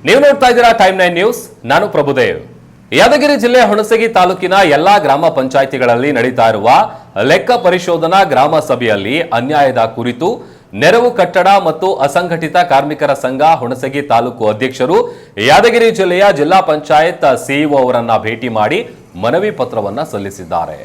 ನೀವು ನೋಡ್ತಾ ಇದ್ದೀರಾ ಟೈಮ್ 9 ನ್ಯೂಸ್. ನಾನು ಪ್ರಭುದೇವ್. ಯಾದಗಿರಿ ಜಿಲ್ಲೆ ಹುಣಸಗಿ ತಾಲೂಕಿನ ಎಲ್ಲಾ ಗ್ರಾಮ ಪಂಚಾಯಿತಿಗಳಲ್ಲಿ ನಡೀತಾ ಇರುವ ಲೆಕ್ಕ ಪರಿಶೋಧನಾ ಗ್ರಾಮ ಸಭೆಯಲ್ಲಿ ಅನ್ಯಾಯದ ಕುರಿತು ನೆರವು ಕಟ್ಟಡ ಮತ್ತು ಅಸಂಘಟಿತ ಕಾರ್ಮಿಕರ ಸಂಘ ಹುಣಸಗಿ ತಾಲೂಕು ಅಧ್ಯಕ್ಷರು ಯಾದಗಿರಿ ಜಿಲ್ಲೆಯ ಜಿಲ್ಲಾ ಪಂಚಾಯತ್ ಸಿಇಒ ಅವರನ್ನ ಭೇಟಿ ಮಾಡಿ ಮನವಿ ಪತ್ರವನ್ನ ಸಲ್ಲಿಸಿದ್ದಾರೆ.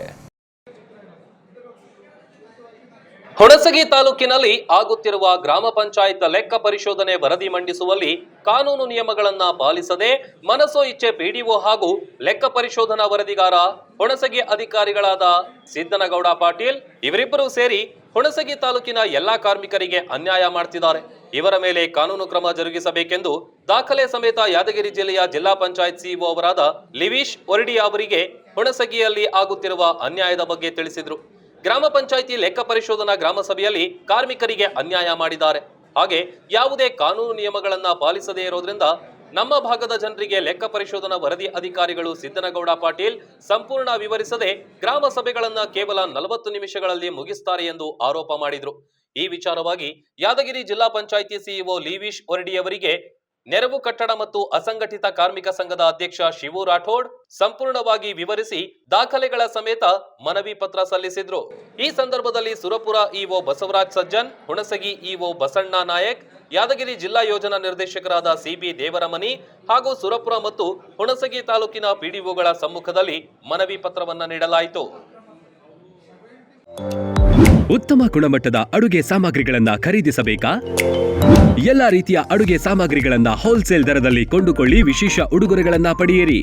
ಹುಣಸಗಿ ತಾಲೂಕಿನಲ್ಲಿ ಆಗುತ್ತಿರುವ ಗ್ರಾಮ ಪಂಚಾಯತ್ ಲೆಕ್ಕ ಪರಿಶೋಧನೆ ವರದಿ ಮಂಡಿಸುವಲ್ಲಿ ಕಾನೂನು ನಿಯಮಗಳನ್ನ ಪಾಲಿಸದೆ ಮನಸೋ ಇಚ್ಛೆ ಪಿಡಿಒ ಹಾಗೂ ಲೆಕ್ಕ ಪರಿಶೋಧನಾ ವರದಿಗಾರ ಹುಣಸಗಿ ಅಧಿಕಾರಿಗಳಾದ ಸಿದ್ದನಗೌಡ ಪಾಟೀಲ್ ಇವರಿಬ್ಬರು ಸೇರಿ ಹುಣಸಗಿ ತಾಲೂಕಿನ ಎಲ್ಲಾ ಕಾರ್ಮಿಕರಿಗೆ ಅನ್ಯಾಯ ಮಾಡ್ತಿದ್ದಾರೆ. ಇವರ ಮೇಲೆ ಕಾನೂನು ಕ್ರಮ ಜರುಗಿಸಬೇಕೆಂದು ದಾಖಲೆ ಸಮೇತ ಯಾದಗಿರಿ ಜಿಲ್ಲೆಯ ಜಿಲ್ಲಾ ಪಂಚಾಯತ್ ಸಿಇಒ ಅವರಾದ ಲಿವೀಶ್ ಒರಡಿ ಅವರಿಗೆ ಹುಣಸಗಿಯಲ್ಲಿ ಆಗುತ್ತಿರುವ ಅನ್ಯಾಯದ ಬಗ್ಗೆ ತಿಳಿಸಿದ್ರು. ಗ್ರಾಮ ಪಂಚಾಯಿತಿ ಲೆಕ್ಕ ಪರಿಶೋಧನಾ ಗ್ರಾಮ ಸಭೆಯಲ್ಲಿ ಕಾರ್ಮಿಕರಿಗೆ ಅನ್ಯಾಯ ಮಾಡಿದ್ದಾರೆ. ಹಾಗೆ ಯಾವುದೇ ಕಾನೂನು ನಿಯಮಗಳನ್ನ ಪಾಲಿಸದೇ ಇರೋದ್ರಿಂದ ನಮ್ಮ ಭಾಗದ ಜನರಿಗೆ ಲೆಕ್ಕ ಪರಿಶೋಧನಾ ವರದಿ ಅಧಿಕಾರಿಗಳು ಸಿದ್ದನಗೌಡ ಪಾಟೀಲ್ ಸಂಪೂರ್ಣ ವಿವರಿಸದೆ ಗ್ರಾಮ ಸಭೆಗಳನ್ನ ಕೇವಲ 40 ನಿಮಿಷಗಳಲ್ಲಿ ಮುಗಿಸ್ತಾರೆ ಎಂದು ಆರೋಪ ಮಾಡಿದ್ರು. ಈ ವಿಚಾರವಾಗಿ ಯಾದಗಿರಿ ಜಿಲ್ಲಾ ಪಂಚಾಯಿತಿ ಸಿಇಒ ಲಿವೀಶ್ ಒರಡಿ ಅವರಿಗೆ ನೆರವು ಕಟ್ಟಡ ಮತ್ತು ಅಸಂಘಟಿತ ಕಾರ್ಮಿಕ ಸಂಘದ ಅಧ್ಯಕ್ಷ ಶಿವು ರಾಠೋಡ್ ಸಂಪೂರ್ಣವಾಗಿ ವಿವರಿಸಿ ದಾಖಲೆಗಳ ಸಮೇತ ಮನವಿ ಪತ್ರ ಸಲ್ಲಿಸಿದ್ರು. ಈ ಸಂದರ್ಭದಲ್ಲಿ ಸುರಪುರ ಇಒ ಬಸವರಾಜ್ ಸಜ್ಜನ್, ಹುಣಸಗಿ ಇಒ ಬಸಣ್ಣ ನಾಯಕ್, ಯಾದಗಿರಿ ಜಿಲ್ಲಾ ಯೋಜನಾ ನಿರ್ದೇಶಕರಾದ ಸಿಬಿ ದೇವರಮನಿ ಹಾಗೂ ಸುರಪುರ ಮತ್ತು ಹುಣಸಗಿ ತಾಲೂಕಿನ ಪಿಡಿಒಗಳ ಸಮ್ಮುಖದಲ್ಲಿ ಮನವಿ ಪತ್ರವನ್ನ ನೀಡಲಾಯಿತು. ಉತ್ತಮ ಗುಣಮಟ್ಟದ ಅಡುಗೆ ಸಾಮಗ್ರಿಗಳನ್ನ ಖರೀದಿಸಬೇಕಾ? ಎಲ್ಲಾ ರೀತಿಯ ಅಡುಗೆ ಸಾಮಗ್ರಿಗಳನ್ನ ಹೋಲ್ಸೇಲ್ ದರದಲ್ಲಿ ಕೊಂಡುಕೊಳ್ಳಿ, ವಿಶೇಷ ಉಡುಗೊರೆಗಳನ್ನ ಪಡೆಯಿರಿ.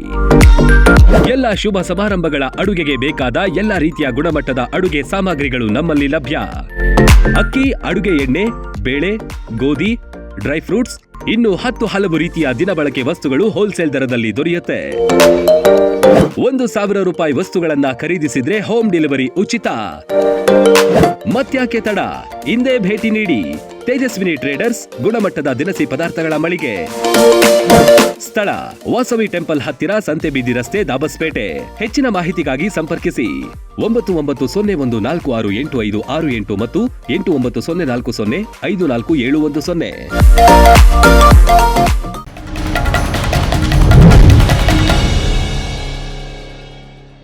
ಎಲ್ಲ ಶುಭ ಸಮಾರಂಭಗಳ ಅಡುಗೆಗೆ ಬೇಕಾದ ಎಲ್ಲಾ ರೀತಿಯ ಗುಣಮಟ್ಟದ ಅಡುಗೆ ಸಾಮಗ್ರಿಗಳು ನಮ್ಮಲ್ಲಿ ಲಭ್ಯ. ಅಕ್ಕಿ, ಅಡುಗೆ ಎಣ್ಣೆ, ಬೇಳೆ, ಗೋಧಿ, ಡ್ರೈ ಫ್ರೂಟ್ಸ್, ಇನ್ನು 10 ಹಲವು ರೀತಿಯ ದಿನಬಳಕೆ ವಸ್ತುಗಳು ಹೋಲ್ಸೇಲ್ ದರದಲ್ಲಿ ದೊರೆಯುತ್ತೆ. 1,000 ರೂಪಾಯಿ ವಸ್ತುಗಳನ್ನ ಖರೀದಿಸಿದ್ರೆ ಹೋಮ್ ಡೆಲಿವರಿ ಉಚಿತ. ಮತ್ಯಾಕೆ ತಡ, ಇಂದೇ ಭೇಟಿ ನೀಡಿ. ತೇಜಸ್ವಿನಿ ಟ್ರೇಡರ್ಸ್, ಗುಣಮಟ್ಟದ ದಿನಸಿ ಪದಾರ್ಥಗಳ ಮಳಿಗೆ. ಸ್ಥಳ ವಾಸವಿ ಟೆಂಪಲ್ ಹತ್ತಿರ, ಸಂತೆಬೀದಿ ರಸ್ತೆ, ದಾಬಸ್ಪೇಟೆ. ಹೆಚ್ಚಿನ ಮಾಹಿತಿಗಾಗಿ ಸಂಪರ್ಕಿಸಿ 9901468568 ಮತ್ತು 8904054710.